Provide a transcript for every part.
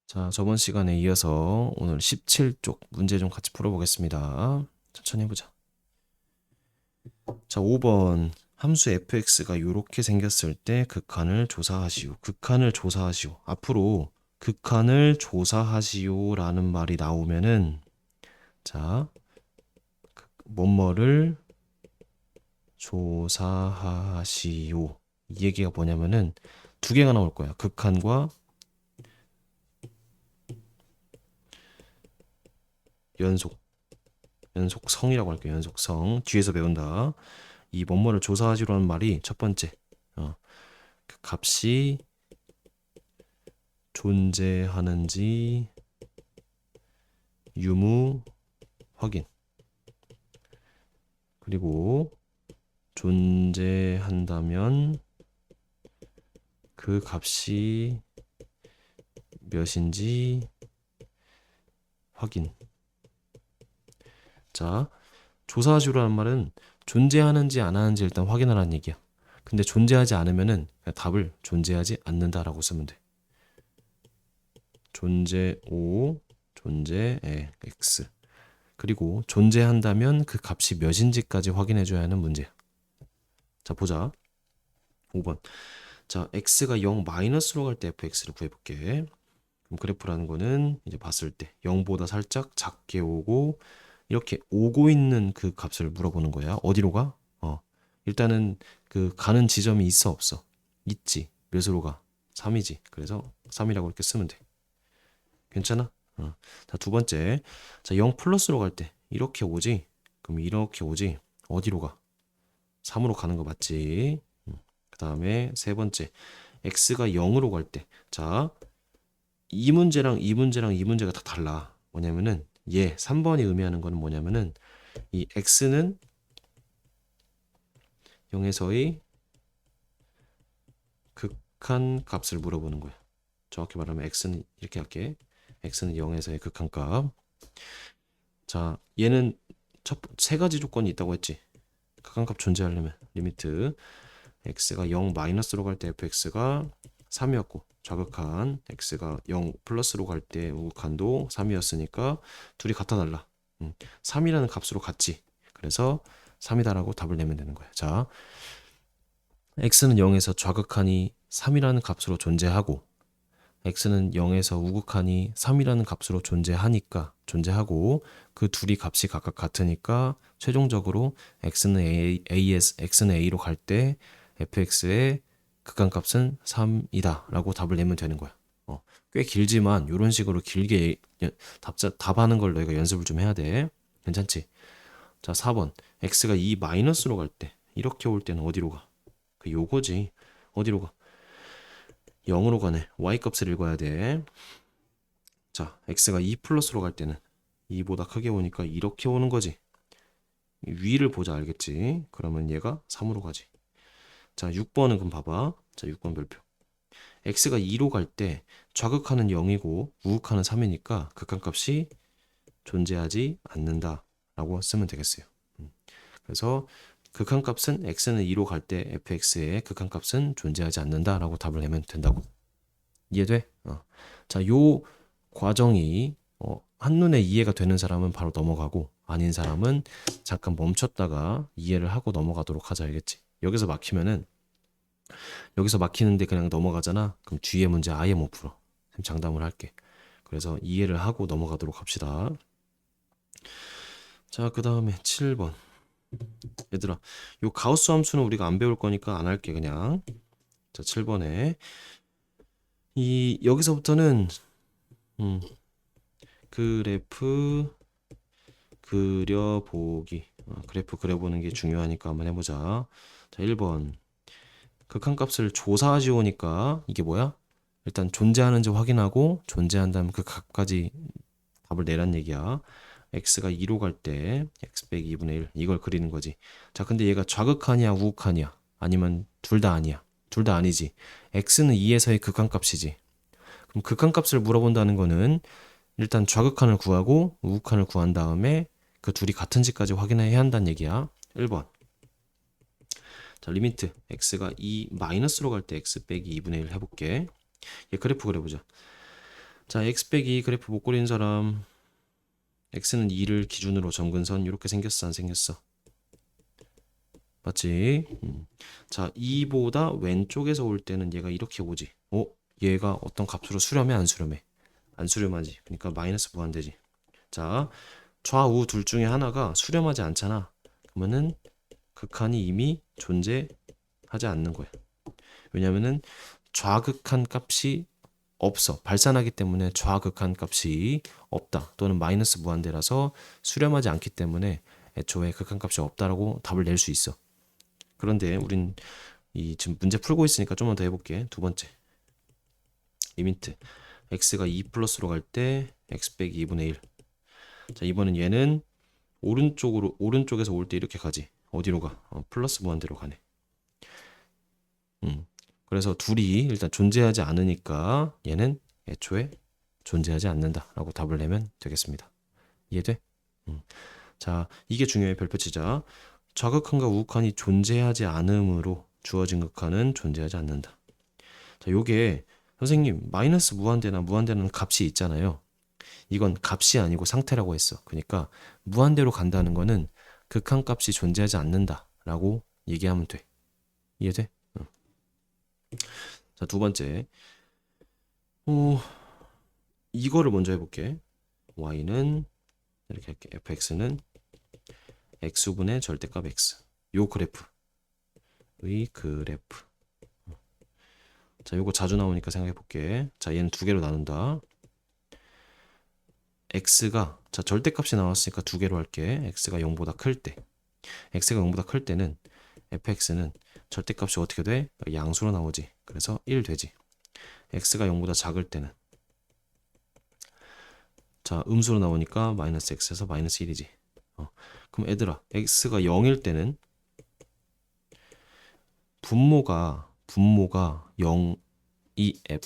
자, 저번 시간에 이어서 오늘 17쪽 문제 좀 같이 풀어보겠습니다. 천천히 해보자. 자, 5번. 함수 fx가 이렇게 생겼을 때 극한을 조사하시오. 극한을 조사하시오. 앞으로 극한을 조사하시오 라는 말이 나오면은 자, 뭐뭐를 조사하시오. 이 얘기가 뭐냐면은 두 개가 나올 거야. 극한과 연속성이라고 할게요. 연속성. 뒤에서 배운다. 이 뭐뭐를 조사하시라는 말이 첫 번째, 그 값이 존재하는지 유무 확인. 그리고 존재한다면 그 값이 몇인지 확인. 자, 조사하시라는 말은 존재하는지 안 하는지 일단 확인하라는 얘기야. 근데 존재하지 않으면은 그냥 답을 존재하지 않는다라고 쓰면 돼. 존재 O, 존재 X. 그리고 존재한다면 그 값이 몇인지까지 확인해줘야 하는 문제야. 자, 보자. 5번. 자, x가 0 마이너스로 갈 때 fx를 구해볼게. 그럼 그래프라는 거는 이제 봤을 때 0보다 살짝 작게 오고 이렇게 오고 있는 그 값을 물어보는 거야. 어디로 가? 일단은 그 가는 지점이 있어 없어? 있지. 몇으로 가? 3이지. 그래서 3이라고 이렇게 쓰면 돼. 괜찮아? 자, 두 번째. 자, 0 플러스로 갈 때 이렇게 오지? 그럼 이렇게 오지? 어디로 가? 3으로 가는 거 맞지? 그 다음에 세 번째. x가 0으로 갈 때. 자, 이 문제랑 이 문제랑 이 문제가 다 달라. 뭐냐면은 3번이 의미하는 거는 뭐냐면은 이 x는 0에서의 극한 값을 물어보는 거야. 정확히 말하면 x는 이렇게 할게. x는 0에서의 극한 값. 자, 얘는 세 가지 조건이 있다고 했지. 극한값 존재하려면 리미트 x가 0 마이너스로 갈 때 fx가 3이었고 좌극한 x가 0 플러스로 갈 때 우극한도 3이었으니까 둘이 같아 달라. 3이라는 값으로 같지. 그래서 3이다라고 답을 내면 되는 거야. 자, x는 0에서 좌극한이 3이라는 값으로 존재하고 x는 0에서 우극한이 3이라는 값으로 존재하고 그 둘이 값이 각각 같으니까 최종적으로 x는 A로 갈 때 fx의 극한값은 3이다 라고 답을 내면 되는 거야. 꽤 길지만 이런 식으로 길게 답하는 걸 너희가 연습을 좀 해야 돼. 괜찮지? 자, 4번. x가 2 마이너스로 갈 때 이렇게 올 때는 어디로 가? 그 요거지. 어디로 가? 0으로 가네. y값을 읽어야 돼. 자, x가 2 플러스로 갈 때는 2보다 크게 오니까 이렇게 오는 거지. 위를 보자 알겠지? 그러면 얘가 3으로 가지. 자, 6번은 그럼 봐봐. 자, 6번 별표. x가 2로 갈 때 좌극하는 0이고 우극하는 3이니까 극한값이 존재하지 않는다 라고 쓰면 되겠어요. 그래서 극한값은 x는 2로 갈 때 fx의 극한값은 존재하지 않는다 라고 답을 내면 된다고. 이해돼? 자, 요 과정이 한눈에 이해가 되는 사람은 바로 넘어가고 아닌 사람은 잠깐 멈췄다가 이해를 하고 넘어가도록 하자 알겠지? 여기서 막히는데 그냥 넘어가잖아. 그럼 뒤에 문제 아예 못 풀어. 장담을 할게. 그래서 이해를 하고 넘어가도록 합시다. 자, 그 다음에 7번. 얘들아, 요 가우스 함수는 우리가 안 배울 거니까 안 할게 그냥. 자, 7번에 여기서부터는 그래프 그려보기. 그래프 그려보는 게 중요하니까 한번 해보자. 자, 1번. 극한값을 조사하시오니까 이게 뭐야? 일단 존재하는지 확인하고 존재한다면 그 값까지 답을 내란 얘기야. x가 2로 갈 때 x 빼기 2분의 1 이걸 그리는 거지. 자, 근데 얘가 좌극한이야 우극한이야? 아니면 둘 다 아니야? 둘 다 아니지. x는 2에서의 극한값이지. 그럼 극한값을 물어본다는 거는 일단 좌극한을 구하고 우극한을 구한 다음에 그 둘이 같은지까지 확인해야 한다는 얘기야. 1번. 자, 리미트 x가 2 마이너스로 갈 때 x 빼기 2분의 1 해볼게. 얘 그래프 그려보자. 자, x 빼기 2 그래프 못 그리는 사람. x는 2를 기준으로 점근 선 이렇게 생겼어 안 생겼어? 맞지? 자, 2보다 왼쪽에서 올 때는 얘가 이렇게 오지. 얘가 어떤 값으로 수렴해 안 수렴해? 안 수렴하지. 그러니까 마이너스 무한대지. 자, 좌우 둘 중에 하나가 수렴하지 않잖아. 그러면은 극한이 이미 존재하지 않는 거야. 왜냐면은 좌극한 값이 없어. 발산하기 때문에 좌극한 값이 없다. 또는 마이너스 무한대라서 수렴하지 않기 때문에 애초에 극한 값이 없다라고 답을 낼 수 있어. 그런데 우린 이 지금 문제 풀고 있으니까 좀만 더 해볼게. 두 번째 리미트 x가 2 플러스로 갈 때 x 빼기 2분의 1. 자, 이번엔 얘는 오른쪽에서 올 때 이렇게 가지. 어디로 가? 플러스 무한대로 가네. 그래서 둘이 일단 존재하지 않으니까 얘는 애초에 존재하지 않는다라고 답을 내면 되겠습니다. 이해돼? 자, 이게 중요해. 별표 치자. 좌극한과 우극한이 존재하지 않음으로 주어진 극한은 존재하지 않는다. 자, 요게 선생님 마이너스 무한대나 무한대는 값이 있잖아요. 이건 값이 아니고 상태라고 했어. 그러니까 무한대로 간다는 거는 극한 값이 존재하지 않는다라고 얘기하면 돼. 이해돼? 자, 두 번째. 이거를 먼저 해볼게. y는 이렇게 할게. fx는 x분의 절대값 x. 요 그래프의 그래프. 자, 요거 자주 나오니까 생각해볼게. 자, 얘는 두 개로 나눈다. x가 자 절대값이 나왔으니까 두 개로 할게. x가 0보다 클 때, x가 0보다 클 때는 fx는 절대값이 어떻게 돼? 양수로 나오지. 그래서 1 되지. x가 0보다 작을 때는 자 음수로 나오니까 마이너스 x에서 마이너스 1이지. 그럼 얘들아 x가 0일 때는 분모가 0이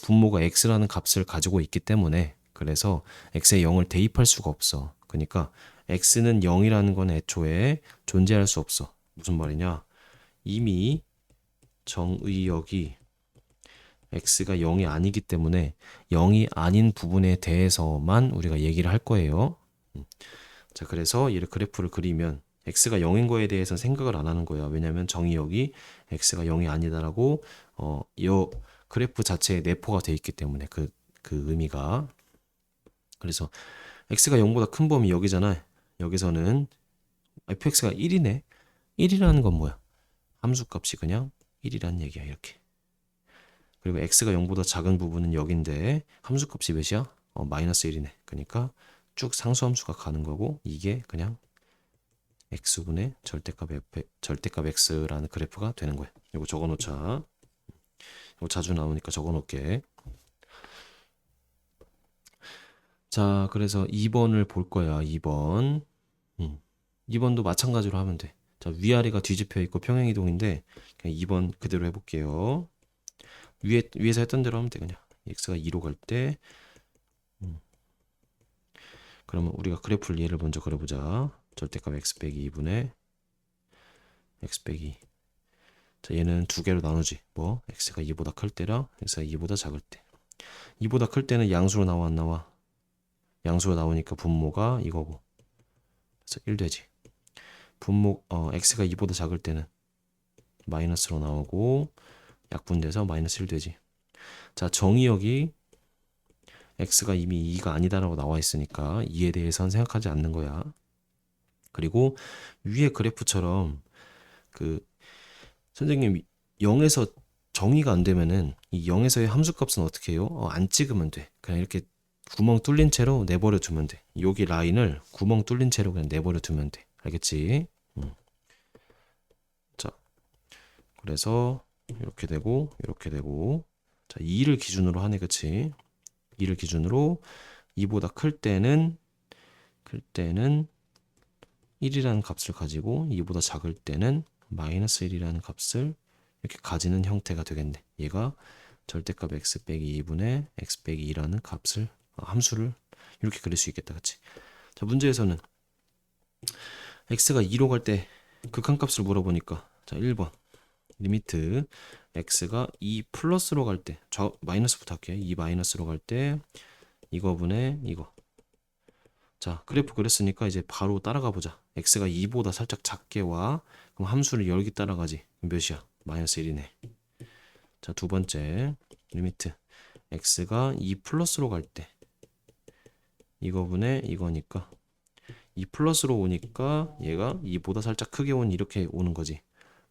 분모가 x라는 값을 가지고 있기 때문에 그래서 x에 0을 대입할 수가 없어. 그러니까 x는 0이라는 건 애초에 존재할 수 없어. 무슨 말이냐? 이미 정의역이 x가 0이 아니기 때문에 0이 아닌 부분에 대해서만 우리가 얘기를 할 거예요. 자, 그래서 얘를 그래프를 그리면 x가 0인 거에 대해서 생각을 안 하는 거야. 왜냐면 정의역이 x가 0이 아니다라고 이 그래프 자체에 내포가 돼 있기 때문에 그 의미가. 그래서 x가 0보다 큰 범위 여기잖아. 여기서는 fx가 1이네. 1이라는 건 뭐야? 함수값이 그냥 1이라는 얘기야. 이렇게. 그리고 x가 0보다 작은 부분은 여긴데 함수값이 몇이야? 마이너스 1이네. 그러니까 쭉 상수함수가 가는 거고 이게 그냥 x분의 절대값 x라는 그래프가 되는 거야. 이거 적어놓자. 이거 자주 나오니까 적어놓을게. 자, 그래서 2번을 볼 거야. 2번. 2번도 마찬가지로 하면 돼. 자, 위아래가 뒤집혀 있고 평행이동인데 그냥 2번 그대로 해볼게요. 위에서 했던 대로 하면 돼. 그냥 x가 2로 갈 때 그러면 우리가 그래프를 얘를 먼저 그려보자. 절대값 x 빼기 2분의 x 빼기 2. 자, 얘는 두 개로 나누지. 뭐 x가 2보다 클 때랑 x가 2보다 작을 때. 2보다 클 때는 양수로 나와 안 나와? 양수로 나오니까 분모가 이거고. 그래서 1 되지. x가 2보다 작을 때는 마이너스로 나오고 약분돼서 마이너스 1 되지. 자, 정의역이 x가 이미 2가 아니다라고 나와 있으니까 2에 대해서는 생각하지 않는 거야. 그리고 위에 그래프처럼 그 선생님 0에서 정의가 안 되면은 이 0에서의 함수값은 어떻게 해요? 안 찍으면 돼. 그냥 이렇게 구멍 뚫린 채로 내버려 두면 돼. 여기 라인을 구멍 뚫린 채로 그냥 내버려 두면 돼. 알겠지? 자, 그래서 이렇게 되고 이렇게 되고 자 2를 기준으로 하네. 그치? 2를 기준으로 2보다 클 때는 1이라는 값을 가지고 2보다 작을 때는 마이너스 1이라는 값을 이렇게 가지는 형태가 되겠네. 얘가 절대값 x 빼기 2분의 x 빼기 2라는 값을 함수를 이렇게 그릴 수 있겠다. 그치? 자, 문제에서는 x가 2로 갈 때 극한값을 물어보니까 자 1번 리미트 x가 2 플러스로 갈 때 마이너스부터 할게요. 2 마이너스로 갈 때 이거분의 이거. 자, 그래프 그렸으니까 이제 바로 따라가 보자. x가 2보다 살짝 작게 와. 그럼 함수를 열기 따라가지. 몇이야? 마이너스 1이네. 자, 두 번째 리미트 x가 2 플러스로 갈 때 이거분의 이거니까 2 플러스로 오니까 얘가 2보다 살짝 크게 온 이렇게 오는 거지.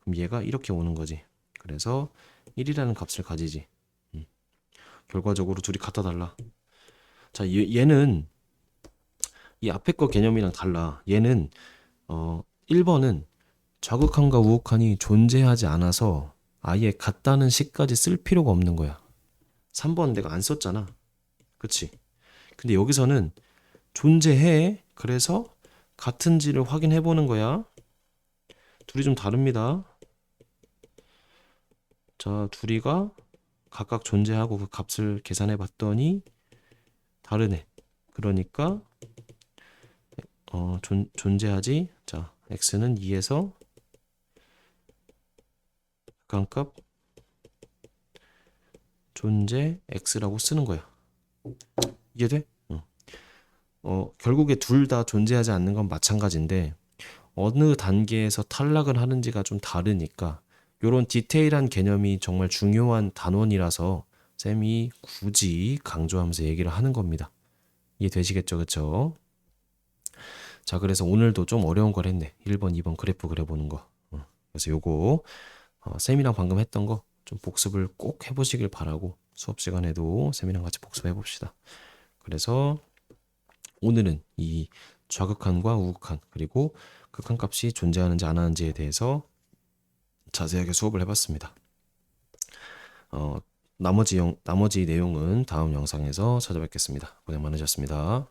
그럼 얘가 이렇게 오는 거지. 그래서 1이라는 값을 가지지. 결과적으로 둘이 같아 달라. 자, 얘는 이 앞에 거 개념이랑 달라. 얘는 1번은 좌극한과 우극한이 존재하지 않아서 아예 같다는 식까지 쓸 필요가 없는 거야. 3번 내가 안 썼잖아. 그치? 근데 여기서는 존재해. 그래서 같은지를 확인해 보는 거야. 둘이 좀 다릅니다. 자, 둘이가 각각 존재하고 그 값을 계산해 봤더니 다르네. 그러니까 존재하지. 자, x는 2에서 극한값 존재 x라고 쓰는 거야. 이해돼? 결국에 둘 다 존재하지 않는 건 마찬가지인데 어느 단계에서 탈락을 하는지가 좀 다르니까 요런 디테일한 개념이 정말 중요한 단원이라서 쌤이 굳이 강조하면서 얘기를 하는 겁니다. 이해되시겠죠? 그쵸? 자, 그래서 오늘도 좀 어려운 걸 했네. 1번, 2번 그래프 그려보는 거. 그래서 요거 쌤이랑 방금 했던 거 좀 복습을 꼭 해보시길 바라고 수업 시간에도 쌤이랑 같이 복습해 봅시다. 그래서 오늘은 이 좌극한과 우극한 그리고 극한값이 존재하는지 안 하는지에 대해서 자세하게 수업을 해봤습니다. 나머지 내용은 다음 영상에서 찾아뵙겠습니다. 고생 많으셨습니다.